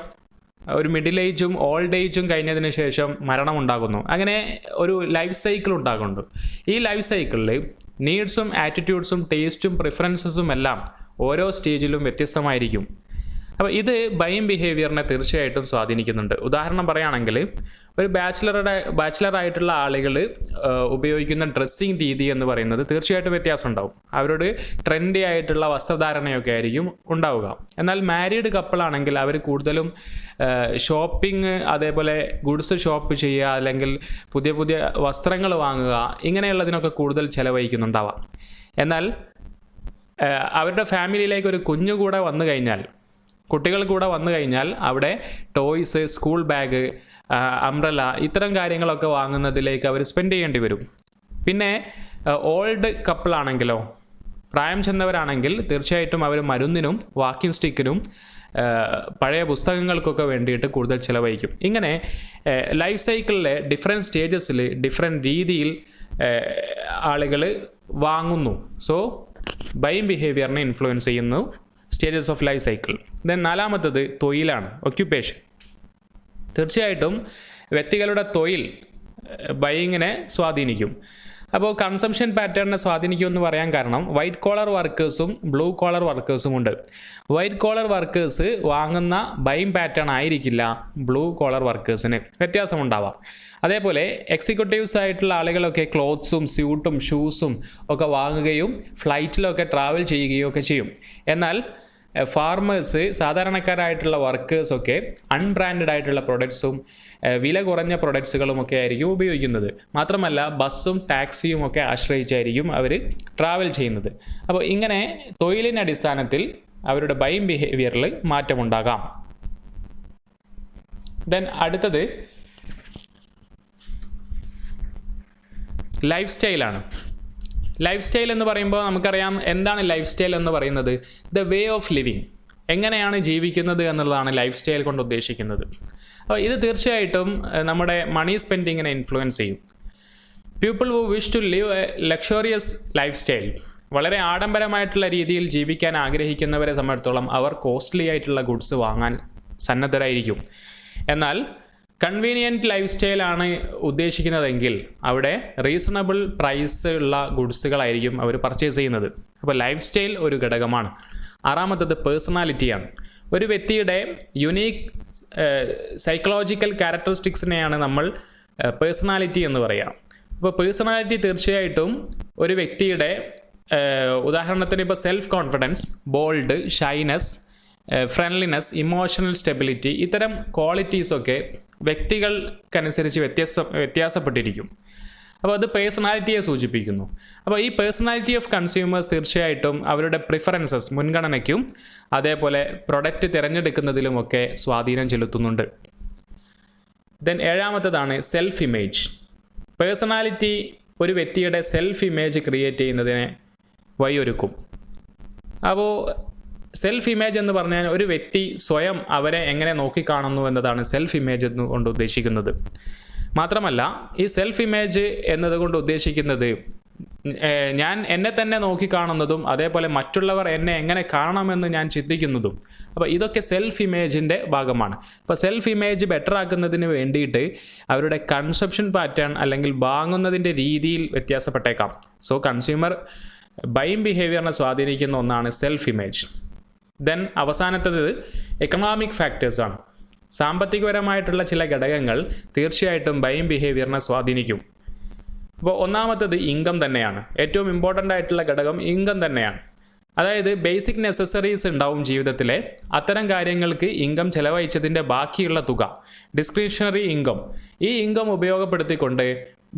ഒരു മിഡിൽ ഏജും ഓൾഡ് ഏജും കഴിഞ്ഞതിന് ശേഷം മരണം ഉണ്ടാകുന്നു. അങ്ങനെ ഒരു ലൈഫ് സൈക്കിൾ ഉണ്ടാകുന്നുണ്ട്. ഈ ലൈഫ് സൈക്കിളിൽ നീഡ്സും ആറ്റിറ്റ്യൂഡ്സും ടേസ്റ്റും പ്രിഫറൻസസും എല്ലാം ഓരോ സ്റ്റേജിലും വ്യത്യസ്തമായിരിക്കും. അപ്പോൾ ഇത് ബൈയിങ് ബിഹേവിയറിനെ തീർച്ചയായിട്ടും സ്വാധീനിക്കുന്നുണ്ട്. ഉദാഹരണം പറയുകയാണെങ്കിൽ ഒരു ബാച്ചിലറായിട്ടുള്ള ആളുകൾ ഉപയോഗിക്കുന്ന ഡ്രസ്സിങ് രീതി എന്ന് പറയുന്നത് തീർച്ചയായിട്ടും വ്യത്യാസം ഉണ്ടാവും. അവരോട് ട്രെൻഡി ആയിട്ടുള്ള വസ്ത്രധാരണയൊക്കെ ആയിരിക്കും ഉണ്ടാവുക. എന്നാൽ മാരീഡ് കപ്പിളാണെങ്കിൽ അവർ കൂടുതലും ഷോപ്പിംഗ്, അതേപോലെ ഗുഡ്സ് ഷോപ്പ് ചെയ്യുക, അല്ലെങ്കിൽ പുതിയ പുതിയ വസ്ത്രങ്ങൾ വാങ്ങുക, ഇങ്ങനെയുള്ളതിനൊക്കെ കൂടുതൽ ചിലവഴിക്കുന്നുണ്ടാവാം. എന്നാൽ അവരുടെ ഫാമിലിയിലേക്ക് ഒരു കുഞ്ഞു കൂടെ വന്നു കഴിഞ്ഞാൽ, കുട്ടികൾ കൂടെ വന്നു കഴിഞ്ഞാൽ അവിടെ ടോയ്സ്, സ്കൂൾ ബാഗ്, അംബ്രല ഇത്തരം കാര്യങ്ങളൊക്കെ വാങ്ങുന്നതിലേക്ക് അവർ സ്പെൻഡ് ചെയ്യേണ്ടി വരും. പിന്നെ ഓൾഡ് കപ്പിളാണെങ്കിലോ, പ്രായം ചെന്നവരാണെങ്കിൽ തീർച്ചയായിട്ടും അവർ മരുന്നിനും വാക്കിംഗ് സ്റ്റിക്കിനും പഴയ പുസ്തകങ്ങൾക്കൊക്കെ വേണ്ടിയിട്ട് കൂടുതൽ ചിലവഴിക്കും. ഇങ്ങനെ ലൈഫ് സൈക്കിളിലെ ഡിഫറെൻറ്റ് സ്റ്റേജസിൽ ഡിഫറെൻറ്റ് രീതിയിൽ ആളുകൾ വാങ്ങുന്നു. സോ ബൈയിങ് ബിഹേവിയറിനെ ഇൻഫ്ലുവൻസ് ചെയ്യുന്നു stages of life cycle. Then നാലാമത്തത് തൊഴിലാണ്, ഒക്യുപ്പേഷൻ. തീർച്ചയായിട്ടും വ്യക്തികളുടെ തൊഴിൽ ബൈയിങ്ങിനെ സ്വാധീനിക്കും. അപ്പോൾ കൺസംഷൻ പാറ്റേണിനെ സ്വാധീനിക്കുമെന്ന് പറയാൻ കാരണം വൈറ്റ് കോളർ വർക്കേഴ്സും ബ്ലൂ കോളർ വർക്കേഴ്സും ഉണ്ട്. വൈറ്റ് കോളർ വർക്കേഴ്സ് വാങ്ങുന്ന ബൈയിങ് പാറ്റേൺ ആയിരിക്കില്ല ബ്ലൂ കോളർ വർക്കേഴ്സിന്, വ്യത്യാസമുണ്ടാവാം. അതേപോലെ എക്സിക്യൂട്ടീവ്സ് ആയിട്ടുള്ള ആളുകളൊക്കെ ക്ലോത്ത്സും സ്യൂട്ടും ഷൂസും ഒക്കെ വാങ്ങുകയും ഫ്ലൈറ്റിലൊക്കെ ട്രാവൽ ചെയ്യുകയും ഒക്കെ ചെയ്യും. എന്നാൽ ഫാർമേഴ്സ്, സാധാരണക്കാരായിട്ടുള്ള വർക്കേഴ്സൊക്കെ അൺബ്രാൻഡഡ് ആയിട്ടുള്ള പ്രൊഡക്ട്സും വില കുറഞ്ഞ പ്രൊഡക്ട്സുകളുമൊക്കെ ആയിരിക്കും ഉപയോഗിക്കുന്നത്. മാത്രമല്ല ബസ്സും ടാക്സിയും ഒക്കെ ആശ്രയിച്ചായിരിക്കും അവർ ട്രാവൽ ചെയ്യുന്നത്. അപ്പോൾ ഇങ്ങനെ തൊഴിലിൻ്റെ അടിസ്ഥാനത്തിൽ അവരുടെ ബൈയിങ് ബിഹേവിയറിൽ മാറ്റമുണ്ടാകാം. ദെൻ അടുത്തത് ലൈഫ് സ്റ്റൈലാണ്. ലൈഫ് സ്റ്റൈൽ എന്ന് പറയുമ്പോൾ നമുക്കറിയാം എന്താണ് ലൈഫ് സ്റ്റൈൽ എന്ന് പറയുന്നത്. ദ വേ ഓഫ് ലിവിങ്, എങ്ങനെയാണ് ജീവിക്കുന്നത് എന്നുള്ളതാണ് ലൈഫ് സ്റ്റൈൽ കൊണ്ട് ഉദ്ദേശിക്കുന്നത്. അപ്പോൾ ഇത് തീർച്ചയായിട്ടും നമ്മുടെ മണി സ്പെൻഡിങ്ങിനെ ഇൻഫ്ലുവൻസ് ചെയ്യും. People who wish to live a luxurious life style, വളരെ ആഡംബരമായിട്ടുള്ള രീതിയിൽ ജീവിക്കാൻ ആഗ്രഹിക്കുന്നവരെ സംബന്ധിച്ചിടത്തോളം അവർ കോസ്റ്റ്ലി ആയിട്ടുള്ള ഗുഡ്സ് വാങ്ങാൻ സന്നദ്ധരായിരിക്കും. എന്നാൽ കൺവീനിയൻറ്റ് ലൈഫ് സ്റ്റൈലാണ് ഉദ്ദേശിക്കുന്നതെങ്കിൽ അവിടെ റീസണബിൾ പ്രൈസ് ഉള്ള ഗുഡ്സുകളായിരിക്കും അവർ പർച്ചേസ് ചെയ്യുന്നത്. അപ്പോൾ ലൈഫ് സ്റ്റൈൽ ഒരു ഘടകമാണ്. ആറാമത്തത് പേഴ്സണാലിറ്റിയാണ്. ഒരു വ്യക്തിയുടെ യുണീക്ക് സൈക്കോളജിക്കൽ ക്യാരക്ടറിസ്റ്റിക്സിനെയാണ് നമ്മൾ പേഴ്സണാലിറ്റി എന്ന് പറയുക. അപ്പോൾ പേഴ്സണാലിറ്റി തീർച്ചയായിട്ടും ഒരു വ്യക്തിയുടെ ഉദാഹരണത്തിന് ഇപ്പോൾ self confidence, bold, shyness, friendliness, emotional stability, ഇത്തരം ക്വാളിറ്റീസൊക്കെ വ്യക്തികൾക്കനുസരിച്ച് വ്യത്യാസപ്പെട്ടിരിക്കും. അപ്പോൾ അത് പേഴ്സണാലിറ്റിയെ സൂചിപ്പിക്കുന്നു. അപ്പോൾ ഈ പേഴ്സണാലിറ്റി ഓഫ് കൺസ്യൂമേഴ്സ് തീർച്ചയായിട്ടും അവരുടെ പ്രിഫറൻസസ്, മുൻഗണനയ്ക്കും അതേപോലെ പ്രൊഡക്റ്റ് തിരഞ്ഞെടുക്കുന്നതിലുമൊക്കെ സ്വാധീനം ചെലുത്തുന്നുണ്ട്. ദെൻ ഏഴാമത്തതാണ് സെൽഫ് ഇമേജ്. പേഴ്സണാലിറ്റി ഒരു വ്യക്തിയുടെ സെൽഫ് ഇമേജ് ക്രിയേറ്റ് ചെയ്യുന്നതിനെ വഴിയൊരുക്കും. അപ്പോൾ സെൽഫ് ഇമേജ് എന്ന് പറഞ്ഞാൽ ഒരു വ്യക്തി സ്വയം അവരെ എങ്ങനെ നോക്കിക്കാണുന്നു എന്നതാണ് സെൽഫ് ഇമേജ് എന്നുകൊണ്ട് ഉദ്ദേശിക്കുന്നത്. മാത്രമല്ല ഈ സെൽഫ് ഇമേജ് എന്നതുകൊണ്ട് ഉദ്ദേശിക്കുന്നത് ഞാൻ എന്നെ തന്നെ നോക്കിക്കാണുന്നതും അതേപോലെ മറ്റുള്ളവർ എന്നെ എങ്ങനെ കാണണമെന്ന് ഞാൻ ചിന്തിക്കുന്നതും. അപ്പോൾ ഇതൊക്കെ സെൽഫ് ഇമേജിൻ്റെ ഭാഗമാണ്. അപ്പോൾ സെൽഫ് ഇമേജ് ബെറ്റർ ആക്കുന്നതിന് വേണ്ടിയിട്ട് അവരുടെ കൺസപ്ഷൻ പാറ്റേൺ അല്ലെങ്കിൽ വാങ്ങുന്നതിൻ്റെ രീതിയിൽ വ്യത്യാസപ്പെട്ടേക്കാം. സോ കൺസ്യൂമർ ബൈയിങ് ബിഹേവിയറിനെ സ്വാധീനിക്കുന്ന ഒന്നാണ് സെൽഫ് ഇമേജ്. ദെൻ അവസാനത്തേത് എക്കണോമിക് ഫാക്ടേഴ്സാണ്. സാമ്പത്തികപരമായിട്ടുള്ള ചില ഘടകങ്ങൾ തീർച്ചയായിട്ടും ബൈയിങ് ബിഹേവിയറിനെ സ്വാധീനിക്കും. അപ്പോൾ ഒന്നാമത്തേത് ഇൻകം തന്നെയാണ്. ഏറ്റവും ഇമ്പോർട്ടൻ്റ് ആയിട്ടുള്ള ഘടകം ഇൻകം തന്നെയാണ്. അതായത് ബേസിക് നെസസറീസ് ഉണ്ടാവും ജീവിതത്തിലെ, അത്തരം കാര്യങ്ങൾക്ക് ഇൻകം ചെലവഴിച്ചതിൻ്റെ ബാക്കിയുള്ള തുക, ഡിസ്ക്രിപ്ഷണറി ഇൻകം, ഈ ഇൻകം ഉപയോഗപ്പെടുത്തിക്കൊണ്ട്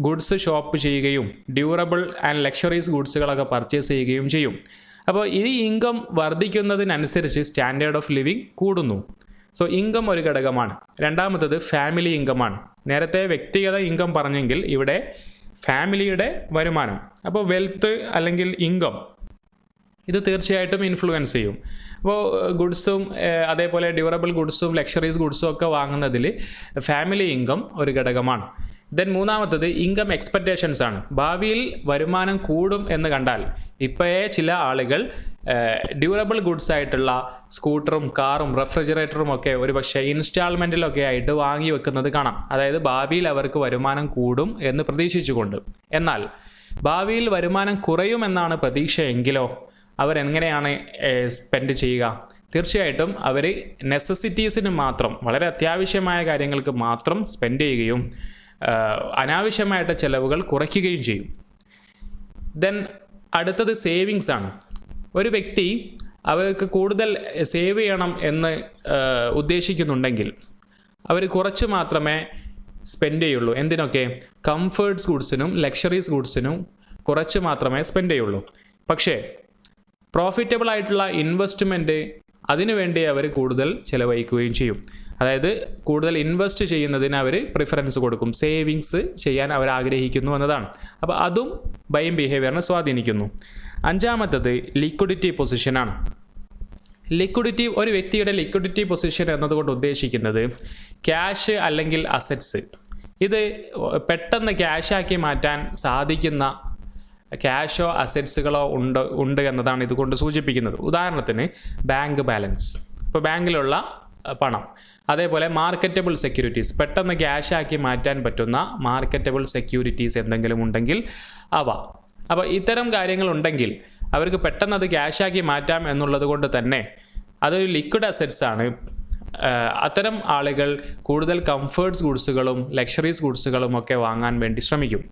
ഗുഡ്സ് ഷോപ്പ് ചെയ്യുകയും ഡ്യൂറബിൾ ആൻഡ് ലക്ഷറീസ് ഗുഡ്സുകളൊക്കെ പർച്ചേസ് ചെയ്യുകയും ചെയ്യും. അപ്പോൾ ഈ ഇൻകം വർദ്ധിക്കുന്നതിനനുസരിച്ച് സ്റ്റാൻഡേർഡ് ഓഫ് ലിവിങ് കൂടുന്നു. സോ ഇൻകം ഒരു ഘടകമാണ്. രണ്ടാമത്തത് ഫാമിലി ഇൻകമാണ്. നേരത്തെ വ്യക്തിഗത ഇൻകം പറഞ്ഞെങ്കിൽ ഇവിടെ ഫാമിലിയുടെ വരുമാനം. അപ്പോൾ വെൽത്ത് അല്ലെങ്കിൽ ഇൻകം ഇത് തീർച്ചയായിട്ടും ഇൻഫ്ലുവൻസ് ചെയ്യും. അപ്പോൾ ഗുഡ്സും അതേപോലെ ഡ്യൂറബിൾ ഗുഡ്സും ലക്ഷറീസ് ഗുഡ്സും ഒക്കെ വാങ്ങുന്നതിൽ ഫാമിലി ഇൻകം ഒരു ഘടകമാണ്. ദെൻ മൂന്നാമത്തത് ഇൻകം എക്സ്പെക്റ്റേഷൻസ് ആണ്. ഭാവിയിൽ വരുമാനം കൂടും എന്ന് കണ്ടാൽ ഇപ്പോഴേ ചില ആളുകൾ ഡ്യൂറബിൾ ഗുഡ്സ് ആയിട്ടുള്ള സ്കൂട്ടറും കാറും റെഫ്രിജറേറ്ററും ഒക്കെ ഒരു പക്ഷേ ഇൻസ്റ്റാൾമെൻറ്റിലൊക്കെ ആയിട്ട് വാങ്ങി വെക്കുന്നത് കാണാം. അതായത് ഭാവിയിൽ അവർക്ക് വരുമാനം കൂടും എന്ന് പ്രതീക്ഷിച്ചുകൊണ്ട്. എന്നാൽ ഭാവിയിൽ വരുമാനം കുറയുമെന്നാണ് പ്രതീക്ഷയെങ്കിലോ അവരെങ്ങനെയാണ് സ്പെൻഡ് ചെയ്യുക? തീർച്ചയായിട്ടും അവർ നെസസിറ്റീസിന് മാത്രം, വളരെ അത്യാവശ്യമായ കാര്യങ്ങൾക്ക് മാത്രം സ്പെൻഡ് ചെയ്യുകയും അനാവശ്യമായിട്ട് ചിലവുകൾ കുറയ്ക്കുകയും ചെയ്യും. ദെൻ അടുത്തത് സേവിങ്സ് ആണ്. ഒരു വ്യക്തി അവർക്ക് കൂടുതൽ സേവ് ചെയ്യണം എന്ന് ഉദ്ദേശിക്കുന്നുണ്ടെങ്കിൽ അവർ കുറച്ച് മാത്രമേ സ്പെൻഡ് ചെയ്യുള്ളൂ. എന്തിനൊക്കെ? കംഫേർട്ട്സ് ഗുഡ്സിനും ലക്ഷറീസ് ഗുഡ്സിനും കുറച്ച് മാത്രമേ സ്പെൻഡ് ചെയ്യുള്ളൂ. പക്ഷേ പ്രോഫിറ്റബിൾ ആയിട്ടുള്ള ഇൻവെസ്റ്റ്മെൻറ്റ് അതിനുവേണ്ടി അവർ കൂടുതൽ ചിലവഴിക്കുകയും ചെയ്യും. അതായത് കൂടുതൽ ഇൻവെസ്റ്റ് ചെയ്യുന്നതിന് അവർ പ്രിഫറൻസ് കൊടുക്കും, സേവിങ്സ് ചെയ്യാൻ അവർ ആഗ്രഹിക്കുന്നു എന്നതാണ്. അപ്പോൾ അതും ബൈയിങ് ബിഹേവിയറിനെ സ്വാധീനിക്കുന്നു. അഞ്ചാമത്തത് ലിക്വിഡിറ്റി പൊസിഷനാണ്. ലിക്വിഡിറ്റി, ഒരു വ്യക്തിയുടെ ലിക്വിഡിറ്റി പൊസിഷൻ എന്നതുകൊണ്ട് ഉദ്ദേശിക്കുന്നത് ക്യാഷ് അല്ലെങ്കിൽ അസറ്റ്സ്. ഇത് പെട്ടെന്ന് ക്യാഷാക്കി മാറ്റാൻ സാധിക്കുന്ന ക്യാഷോ അസറ്റ്സുകളോ ഉണ്ട് എന്നതാണ് ഇതുകൊണ്ട് സൂചിപ്പിക്കുന്നത്. ഉദാഹരണത്തിന് ബാങ്ക് ബാലൻസ്. ഇപ്പോൾ ബാങ്കിലുള്ള പണം, അതേപോലെ മാർക്കറ്റബിൾ സെക്യൂരിറ്റീസ്, പെട്ടെന്ന് ക്യാഷാക്കി മാറ്റാൻ പറ്റുന്ന മാർക്കറ്റബിൾ സെക്യൂരിറ്റീസ് എന്തെങ്കിലും ഉണ്ടെങ്കിൽ അവ. അപ്പോൾ ഇത്തരം കാര്യങ്ങളുണ്ടെങ്കിൽ അവർക്ക് പെട്ടെന്ന് അത് ക്യാഷാക്കി മാറ്റാം എന്നുള്ളത് കൊണ്ട് തന്നെ അതൊരു ലിക്വിഡ് അസറ്റ്സ് ആണ്. അത്തരം ആളുകൾ കൂടുതൽ കംഫേർട്സ് ഗുഡ്സുകളും ലക്ഷറീസ് ഗുഡ്സുകളും ഒക്കെ വാങ്ങാൻ വേണ്ടി ശ്രമിക്കും.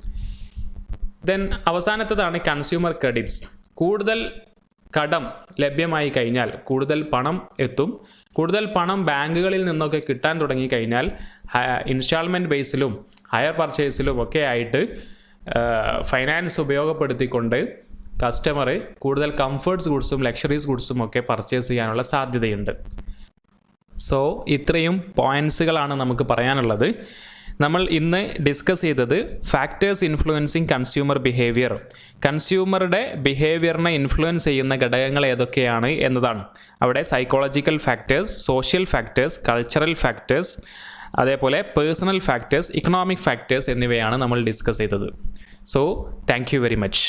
ദെൻ അവസാനത്തേതാണ് കൺസ്യൂമർ ക്രെഡിറ്റ്സ്. കൂടുതൽ കടം ലഭ്യമായി കഴിഞ്ഞാൽ കൂടുതൽ പണം എത്തും. കൂടുതൽ പണം ബാങ്കുകളിൽ നിന്നൊക്കെ കിട്ടാൻ തുടങ്ങിക്കഴിഞ്ഞാൽ ഇൻസ്റ്റാൾമെൻറ്റ് ബേസിലും ഹയർ പർച്ചേസിലും ഒക്കെ ആയിട്ട് ഫൈനാൻസ് ഉപയോഗപ്പെടുത്തിക്കൊണ്ട് കസ്റ്റമർ കൂടുതൽ കംഫേർട്സ് ഗുഡ്സും ലക്ഷറീസ് ഗുഡ്സും ഒക്കെ പർച്ചേസ് ചെയ്യാനുള്ള സാധ്യതയുണ്ട്. സോ ഇത്രയും പോയിൻറ്റ്സുകളാണ് നമുക്ക് പറയാനുള്ളത്. നമ്മൾ ഇന്ന് ഡിസ്കസ് ചെയ്തത് ഫാക്ടേഴ്സ് ഇൻഫ്ലുവൻസിങ് കൺസ്യൂമർ ബിഹേവിയർ, കൺസ്യൂമറുടെ ബിഹേവിയറിനെ ഇൻഫ്ലുവൻസ് ചെയ്യുന്ന ഘടകങ്ങൾ ഏതൊക്കെയാണ് എന്നതാണ്. അവിടെ psychological factors, social factors, cultural factors, അതേപോലെ പേഴ്സണൽ ഫാക്ടേഴ്സ്, ഇക്കണോമിക് ഫാക്ടേഴ്സ് എന്നിവയാണ് നമ്മൾ ഡിസ്കസ് ചെയ്തത്. So thank you very much.